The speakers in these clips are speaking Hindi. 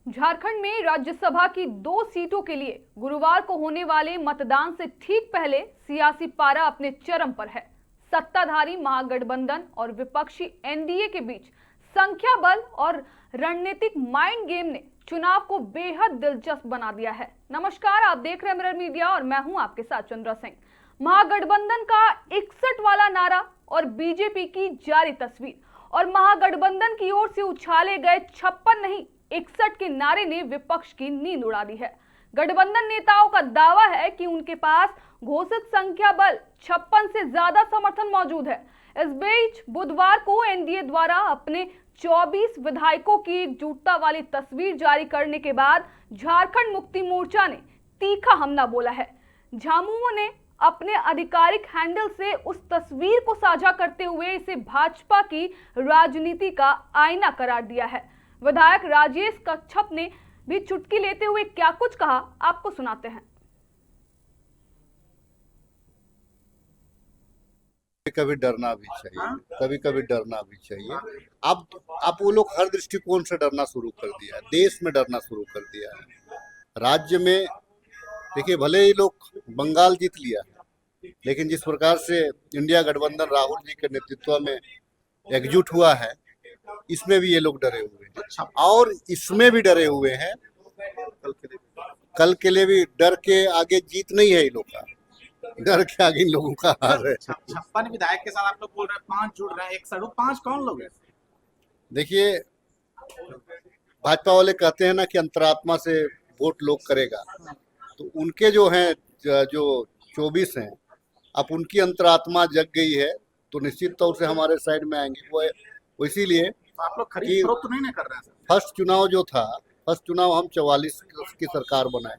झारखंड में राज्यसभा की 2 सीटों के लिए गुरुवार को होने वाले मतदान से ठीक पहले सियासी पारा अपने चरम पर है। सत्ताधारी महागठबंधन और विपक्षी एनडीए के बीच संख्या बल और रणनीतिक माइंड गेम ने चुनाव को बेहद दिलचस्प बना दिया है। नमस्कार, आप देख रहे हैं मिरर मीडिया और मैं हूं आपके साथ चंद्रा सिंह। महागठबंधन का 61 वाला नारा और बीजेपी की जारी तस्वीर और महागठबंधन की ओर से उछाले गए 56 नहीं 61 के नारे ने विपक्ष की नींद उड़ा दी है। गठबंधन नेताओं का दावा है कि उनके पास घोषित संख्या बल 56 से ज्यादा समर्थन मौजूद है। इस बीच बुधवार को एनडीए द्वारा अपने 24 विधायकों की एकजुटता वाली तस्वीर जारी करने के बाद झारखंड मुक्ति मोर्चा ने तीखा हमला बोला है। झामुमो ने अपने आधिकारिक हैंडल से उस तस्वीर को साझा करते हुए इसे भाजपा की राजनीति का आईना करार दिया है। विधायक राजेश कच्छप ने भी चुटकी लेते हुए क्या कुछ कहा, आपको सुनाते हैं। कभी डरना भी चाहिए, कभी कभी डरना भी चाहिए। अब वो लोग हर दृष्टिकोण से डरना शुरू कर दिया है, देश में डरना शुरू कर दिया है। राज्य में देखिए, भले ही लोग बंगाल जीत लिया, लेकिन जिस प्रकार से इंडिया गठबंधन राहुल जी के नेतृत्व में एकजुट हुआ है, इसमें भी ये लोग डरे हुए हैं और इसमें भी डरे हुए हैं। कल के लिए भी डर के आगे जीत नहीं है इन लोग का, डर के आगे इन लोगों का हार है। 56 विधायक के साथ आप लोग बोल रहे हैं 5 जुड़ रहे हैं, 61 5 कौन लोग हैं? देखिए, भाजपा वाले कहते हैं ना कि अंतरात्मा से वोट लोग करेगा, तो उनके जो हैं जो 24 हैं, अब उनकी अंतरात्मा जग गई है तो निश्चित तौर से हमारे साइड में आएंगे। वो इसीलिए तो आप लोग खरीद फरोख्त तो नहीं ना कर रहे हैं सर? फर्स्ट चुनाव जो था, फर्स्ट चुनाव हम 44 की सरकार बनाए,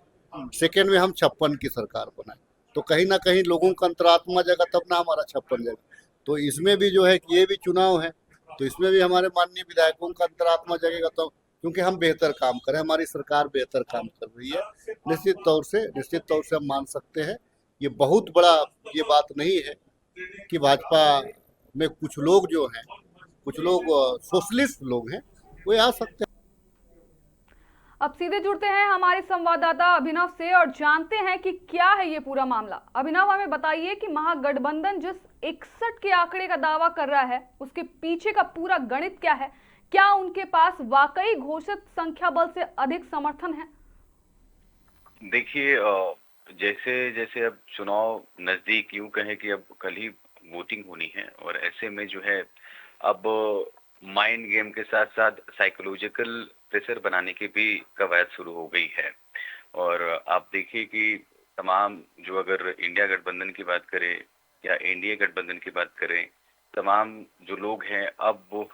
सेकेंड में हम 56 की सरकार बनाए, तो कहीं ना कहीं लोगों का अंतरात्मा जगा तब ना हमारा 56 जगा। तो इसमें भी जो है कि ये भी चुनाव है, तो इसमें भी हमारे माननीय विधायकों का अंतरात्मा जगेगा, तो क्योंकि हम बेहतर काम करें, हमारी सरकार बेहतर काम कर रही है। निश्चित तौर से हम मान सकते हैं। ये बहुत बड़ा ये बात नहीं है कि भाजपा में कुछ लोग जो हैं, कुछ लोग सोशलिस्ट लोग हैं, वो आ सकते हैं। अब सीधे जुड़ते हैं हमारे संवाददाता अभिनव से और जानते हैं कि क्या है ये पूरा मामला। अभिनव, हमें बताइए कि महागठबंधन जिस 61 के आंकड़े का दावा कर रहा है, उसके पीछे का पूरा गणित क्या है? क्या उनके पास वाकई घोषित संख्या बल से अधिक समर्थन है? देखिए, जैसे जैसे अब चुनाव नजदीक, यूं कहें कि अब कल ही वोटिंग होनी है और ऐसे में जो है अब माइंड गेम के साथ साथ साइकोलॉजिकल प्रेशर बनाने की भी कवायद शुरू हो गई है। और आप देखिए कि तमाम जो, अगर इंडिया गठबंधन की बात करें या एनडीए गठबंधन की बात करें, तमाम जो लोग हैं अब वो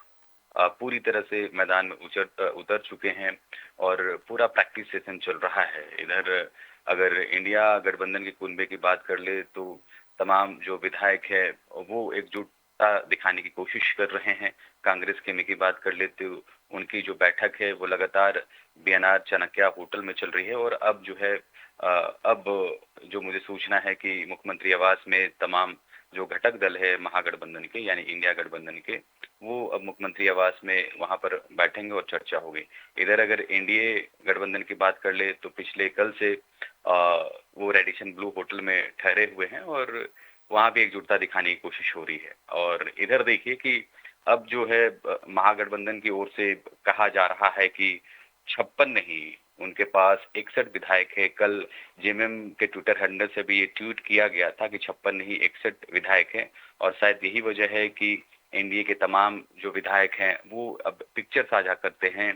पूरी तरह से मैदान में उतर चुके हैं और पूरा प्रैक्टिस सेशन चल रहा है। इधर अगर इंडिया गठबंधन के कुनबे की बात कर ले तो तमाम जो विधायक है वो एकजुटता दिखाने की कोशिश कर रहे हैं। कांग्रेस खेमे की बात कर ले तो उनकी जो बैठक है वो लगातार बीएनआर चाणक्य होटल में चल रही है। और अब जो है अब जो मुझे सूचना है कि मुख्यमंत्री आवास में तमाम जो घटक दल है महागठबंधन के यानी इंडिया गठबंधन के, वो अब मुख्यमंत्री आवास में वहां पर बैठेंगे और चर्चा होगी। इधर अगर एनडीए गठबंधन की बात कर ले तो पिछले कल से वो रेडिसन ब्लू होटल में ठहरे हुए हैं और वहां भी एकजुटता दिखाने की कोशिश हो रही है। और इधर देखिए कि अब जो है महागठबंधन की ओर से कहा जा रहा है कि 56 नहीं, उनके पास 61 विधायक है। कल जेएमएम के ट्विटर हैंडल से भी ये ट्वीट किया गया था कि 56 नहीं 61 विधायक हैं। और शायद यही वजह है कि एनडीए के तमाम जो विधायक हैं वो अब पिक्चर साझा करते हैं।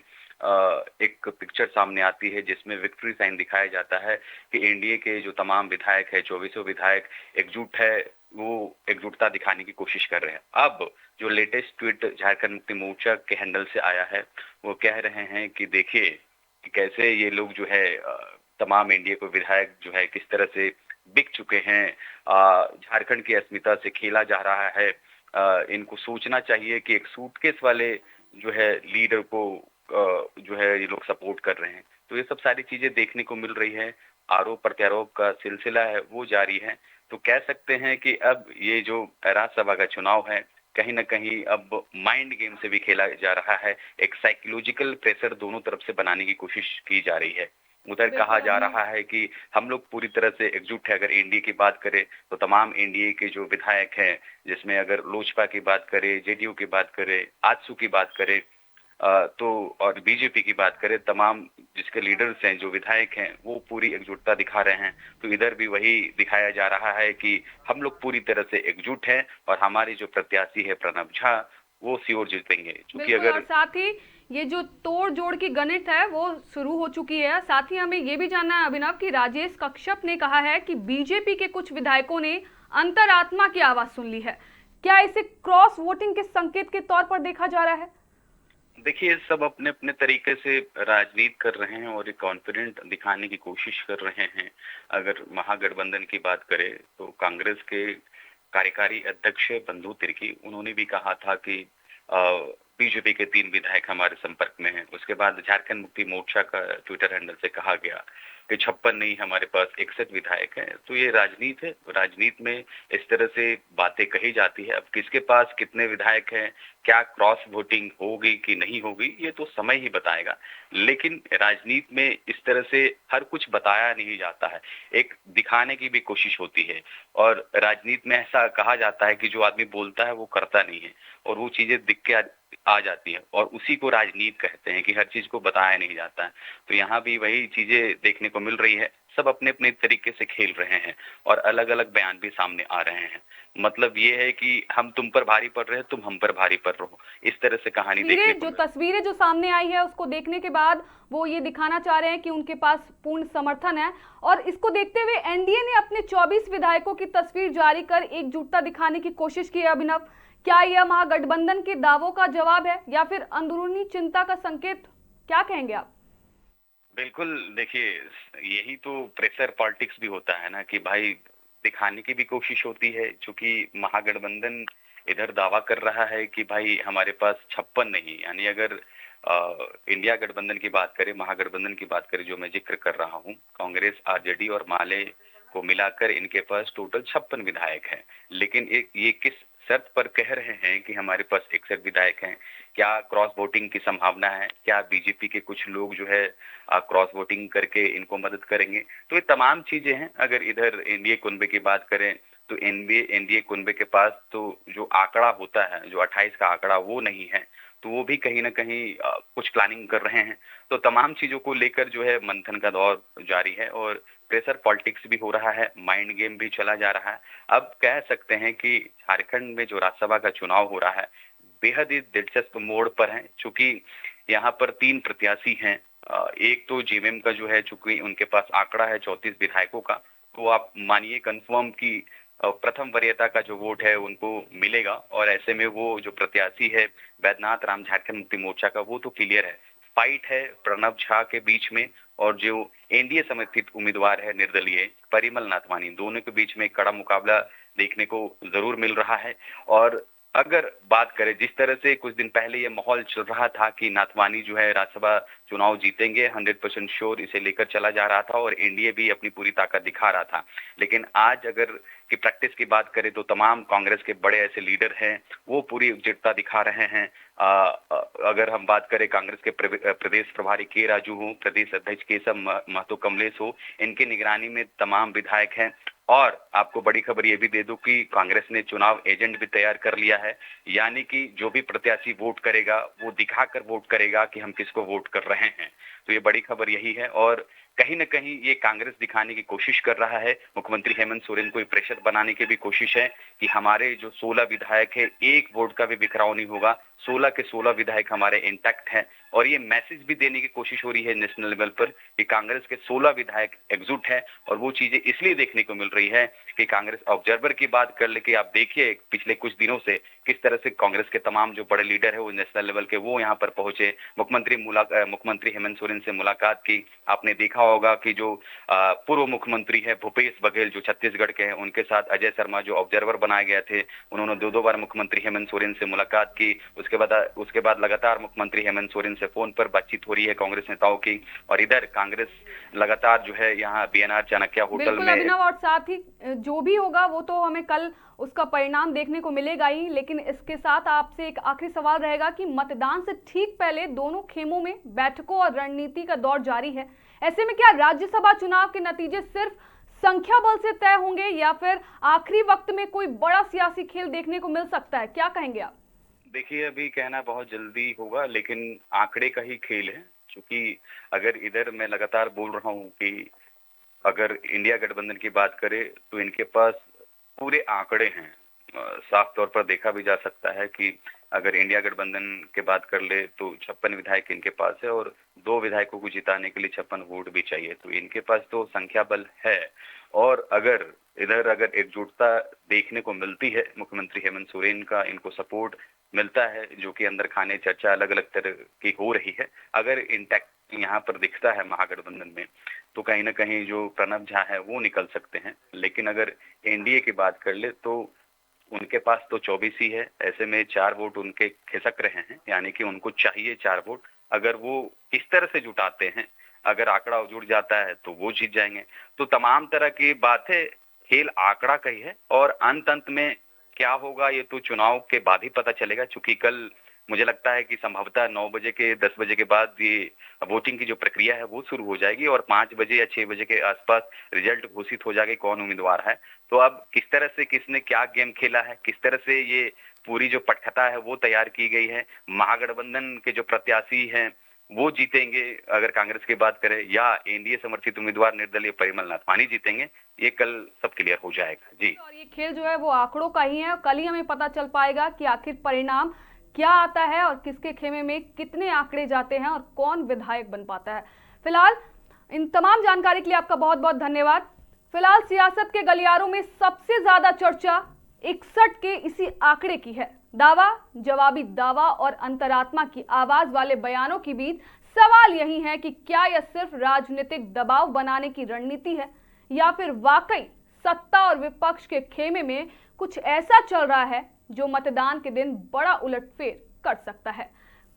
एक पिक्चर सामने आती है जिसमें विक्ट्री साइन दिखाया जाता है कि एनडीए के जो तमाम विधायक है, 24 विधायक एकजुट है, वो एकजुटता दिखाने की कोशिश कर रहे हैं। अब जो लेटेस्ट ट्वीट झारखंड मुक्ति मोर्चा के हैंडल से आया है, वो कह रहे हैं कि देखिए कि कैसे ये लोग जो है तमाम एनडीए को विधायक जो है किस तरह से बिक चुके हैं। झारखंड की अस्मिता से खेला जा रहा है। इनको सोचना चाहिए कि एक सूटकेस वाले जो है लीडर को जो है ये लोग सपोर्ट कर रहे हैं। तो ये सब सारी चीजें देखने को मिल रही है। आरोप प्रत्यारोप का सिलसिला है वो जारी है। तो कह सकते हैं कि अब ये जो राज्यसभा का चुनाव है कहीं ना कहीं अब माइंड गेम से भी खेला जा रहा है। एक साइकोलॉजिकल प्रेशर दोनों तरफ से बनाने की कोशिश की जा रही है। उधर कहा बिल्कुल जा अभी रहा है कि हम लोग पूरी तरह से एकजुट है। अगर एनडीए की बात करें तो तमाम एनडीए के जो विधायक हैं, जिसमें अगर लोजपा की बात करें, जेडीयू की बात करें, आजसू की बात करें, तो और बीजेपी की बात करें, तमाम जिसके लीडर्स हैं, जो विधायक हैं, वो पूरी एकजुटता दिखा रहे हैं। तो इधर भी वही दिखाया जा रहा है कि हम लोग पूरी तरह से एकजुट हैं और हमारी जो प्रत्याशी है प्रणब झा, वो श्योर जीतेंगे। क्योंकि बिल्कुल, और अगर साथ ही ये जो तोड़ जोड़ की गणित है वो शुरू हो चुकी है। साथ ही हमें ये भी जानना है अभिनव कि राजेश कश्यप ने कहा है कि बीजेपी के कुछ विधायकों ने अंतरात्मा की आवाज सुन ली है। क्या इसे क्रॉस वोटिंग के संकेत के तौर पर देखा जा रहा है? देखिए, सब अपने अपने तरीके से राजनीति कर रहे हैं और एक कॉन्फिडेंट दिखाने की कोशिश कर रहे हैं। अगर महागठबंधन की बात करें तो कांग्रेस के कार्यकारी अध्यक्ष बंधु तिर्की, उन्होंने भी कहा था कि बीजेपी के 3 विधायक हमारे संपर्क में हैं। उसके बाद झारखंड मुक्ति मोर्चा का ट्विटर हैंडल से कहा गया कि 56 नहीं, हमारे पास 61 विधायक हैं। तो ये राजनीति है। राजनीति में इस तरह से बातें कही जाती है। अब किसके पास कितने विधायक हैं, क्या क्रॉस वोटिंग होगी कि नहीं होगी, ये तो समय ही बताएगा। लेकिन राजनीति में इस तरह से हर कुछ बताया नहीं जाता है, एक दिखाने की भी कोशिश होती है। और राजनीति में ऐसा कहा जाता है कि जो आदमी बोलता है वो करता नहीं है, और वो चीजें दिख के आ जाती है, और उसी को राजनीति कहते हैं कि हर चीज को बताया नहीं जाता है। तो यहाँ भी वही चीजें देखने को मिल रही है। सब अपने अपने तरीके से खेल रहे हैं और अलग अलग बयान भी सामने आ रहे हैं। मतलब ये है कि हम तुम पर भारी पड़ रहे हैं, तुम हम पर भारी पड़ रहो, इस तरह से कहानी देखने को मिल रही है। तस्वीरें जो सामने आई है उसको देखने के बाद वो ये दिखाना चाह रहे हैं कि उनके पास पूर्ण समर्थन है, और इसको देखते हुए एनडीए ने अपने 24 विधायकों की तस्वीर जारी कर एकजुटता दिखाने की कोशिश की है। अभिनव, क्या यह महागठबंधन के दावों का जवाब है या फिर अंदरूनी चिंता का संकेत? क्या कहेंगे आप? बिल्कुल, देखिए, यही तो प्रेशर पॉलिटिक्स भी होता है ना, कि भाई दिखाने की भी कोशिश होती है। चूंकि महागठबंधन इधर दावा कर रहा है कि भाई हमारे पास 56 नहीं, यानी अगर इंडिया गठबंधन की बात करें, महागठबंधन की बात करें, जो मैं जिक्र कर रहा हूँ, कांग्रेस, आरजेडी और माले को मिलाकर इनके पास टोटल 56 विधायक हैं। लेकिन एक ये किस शर्त पर कह रहे हैं कि हमारे पास 61 विधायक हैं? क्या क्रॉस वोटिंग की संभावना है? क्या बीजेपी के कुछ लोग जो है क्रॉस वोटिंग करके इनको मदद करेंगे? तो ये तमाम चीजें हैं। अगर इधर एनडीए कुनबे की बात करें तो एनडीए कुनबे के पास तो जो आंकड़ा होता है, जो 28 का आंकड़ा, वो नहीं है। तो वो भी कहीं ना कहीं कुछ प्लानिंग कर रहे हैं। तो तमाम चीजों को लेकर जो है मंथन का दौर जारी है और प्रेशर पॉलिटिक्स भी हो रहा है, माइंड गेम भी चला जा रहा है। अब कह सकते हैं कि झारखंड में जो राज्यसभा का चुनाव हो रहा है, बेहद ही दिलचस्प मोड़ पर है। चूंकि यहाँ पर 3 प्रत्याशी हैं। एक तो जेएमएम का जो है, चूंकि उनके पास आंकड़ा है 34 विधायकों का, तो आप मानिए कंफर्म कि प्रथम वरीयता का जो वोट है उनको मिलेगा। और ऐसे में वो जो प्रत्याशी है वैद्यनाथ राम झारखंड मुक्ति मोर्चा का, वो तो क्लियर है। फाइट है प्रणब झा के बीच में और जो एनडीए समर्थित उम्मीदवार है निर्दलीय परिमल नाथवानी, दोनों के बीच में कड़ा मुकाबला देखने को जरूर मिल रहा है। और अगर बात करें जिस तरह से कुछ दिन पहले ये माहौल चल रहा था कि नाथवानी जो है राज्यसभा चुनाव जीतेंगे, 100% श्योर इसे लेकर चला जा रहा था और एनडीए भी अपनी पूरी ताकत दिखा रहा था। लेकिन आज अगर की प्रैक्टिस की बात करें तो तमाम कांग्रेस के बड़े ऐसे लीडर हैं, वो पूरी एकजुटता दिखा रहे हैं। अगर हम बात करें कांग्रेस के प्रदेश प्रभारी के राजू हो, प्रदेश अध्यक्ष केशव महतो कमलेश हो, इनकी निगरानी में तमाम विधायक हैं। और आपको बड़ी खबर ये भी दे दूं कि कांग्रेस ने चुनाव एजेंट भी तैयार कर लिया है, यानी कि जो भी प्रत्याशी वोट करेगा वो दिखाकर वोट करेगा कि हम किसको वोट कर रहे हैं। तो ये बड़ी खबर यही है और कहीं न कहीं ये कांग्रेस दिखाने की कोशिश कर रहा है। मुख्यमंत्री हेमंत सोरेन को प्रेशर बनाने की भी कोशिश है कि हमारे जो 16 विधायक है, एक वोट का भी बिखराव नहीं होगा, 16 के 16 विधायक हमारे इंटैक्ट हैं। और ये मैसेज भी देने की कोशिश हो रही है नेशनल लेवल पर कि कांग्रेस के 16 विधायक एकजुट हैं। और वो चीजें इसलिए देखने को मिल रही है कि कांग्रेस ऑब्जर्वर की बात कर लेके आप देखिए पिछले कुछ दिनों से किस तरह से कांग्रेस के तमाम जो बड़े लीडर है वो नेशनल लेवल के, वो यहाँ पर पहुंचे। मुख्यमंत्री हेमंत सोरेन से मुलाकात की। आपने देखा होगा कि जो पूर्व मुख्यमंत्री है भूपेश बघेल जो छत्तीसगढ़ के हैं, उनके साथ अजय शर्मा जो ऑब्जर्वर बनाए गए थे, उन्होंने 2 बार मुख्यमंत्री हेमंत सोरेन से मुलाकात की। उसके उसके बाद लगातार मुख्यमंत्री हेमंत सोरेन से फोन पर बातचीत हो रही है कांग्रेस नेताओं की, और इधर कांग्रेस लगातार जो है यहाँ बीएनआर चाणक्य होटल बिल्कुल में। अभिनव, और साथ ही जो भी होगा वो तो हमें कल उसका परिणाम देखने को मिलेगा ही, लेकिन इसके साथ आपसे एक आखिरी सवाल रहेगा कि मतदान से ठीक पहले दोनों खेमों में बैठकों और रणनीति का दौर जारी है। ऐसे में क्या राज्यसभा चुनाव के नतीजे सिर्फ संख्या बल से तय होंगे या फिर आखिरी वक्त में कोई बड़ा सियासी खेल देखने को मिल सकता है? क्या कहेंगे आप? देखिए, अभी कहना बहुत जल्दी होगा, लेकिन आंकड़े का ही खेल है। क्योंकि अगर इधर मैं लगातार बोल रहा हूँ कि अगर इंडिया गठबंधन की बात करें तो इनके पास पूरे आंकड़े हैं। साफ तौर पर देखा भी जा सकता है कि अगर इंडिया गठबंधन की बात कर ले तो 56 विधायक इनके पास है, और 2 विधायकों को जिताने के लिए 56 वोट भी चाहिए, तो इनके पास तो संख्या बल है। और अगर एकजुटता देखने को मिलती है, मुख्यमंत्री हेमंत सोरेन का इनको सपोर्ट मिलता है, जो कि अंदर खाने चर्चा अलग अलग तरह की हो रही है, अगर इंटैक्ट यहाँ पर दिखता है महागठबंधन में, तो कहीं ना कहीं जो प्रणब झा है वो निकल सकते हैं। लेकिन अगर एनडीए की बात कर ले तो उनके पास तो 24 ही है, ऐसे में 4 वोट उनके खिसक रहे हैं, यानी कि उनको चाहिए 4 वोट। अगर वो किस तरह से जुटाते हैं, अगर आंकड़ा जुड़ जाता है तो वो जीत जाएंगे। तो तमाम तरह की बातें, खेल आंकड़ा का ही है, और अंत में क्या होगा ये तो चुनाव के बाद ही पता चलेगा। चूंकि कल मुझे लगता है कि संभवतः 9 बजे के 10 बजे के बाद ये वोटिंग की जो प्रक्रिया है वो शुरू हो जाएगी, और 5 बजे या 6 बजे के आसपास रिजल्ट घोषित हो जाएगी कौन उम्मीदवार है। तो अब किस तरह से किसने क्या गेम खेला है, किस तरह से ये पूरी जो पटकथा है वो तैयार की गई है, महागठबंधन के जो प्रत्याशी हैं वो जीतेंगे अगर कांग्रेस की बात करें, या एनडीए समर्थित उम्मीदवार निर्दलीय परिमल नाथवानी जीतेंगे, ये कल सब क्लियर हो जाएगा जी। और ये खेल जो है वो आंकड़ों का ही है, कल ही हमें पता चल पाएगा कि आखिर परिणाम क्या आता है और किसके खेमे में कितने आंकड़े जाते हैं और कौन विधायक बन पाता है। फिलहाल इन तमाम जानकारी के लिए आपका बहुत बहुत धन्यवाद। फिलहाल सियासत के गलियारों में सबसे ज्यादा चर्चा 61 के इसी आंकड़े की है। दावा, जवाबी दावा और अंतरात्मा की आवाज वाले बयानों के बीच सवाल यही है कि क्या यह सिर्फ राजनीतिक दबाव बनाने की रणनीति है या फिर वाकई सत्ता और विपक्ष के खेमे में कुछ ऐसा चल रहा है जो मतदान के दिन बड़ा उलटफेर कर सकता है।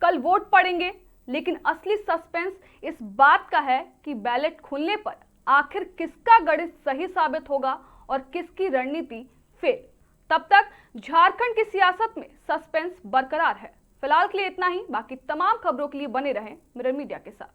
कल वोट पड़ेंगे, लेकिन असली सस्पेंस इस बात का है कि बैलेट खुलने पर आखिर किसका गणित सही साबित होगा और किसकी रणनीति फेल। तब तक झारखंड की सियासत में सस्पेंस बरकरार है। फिलहाल के लिए इतना ही। बाकी तमाम खबरों के लिए बने रहें मिरर मीडिया के साथ।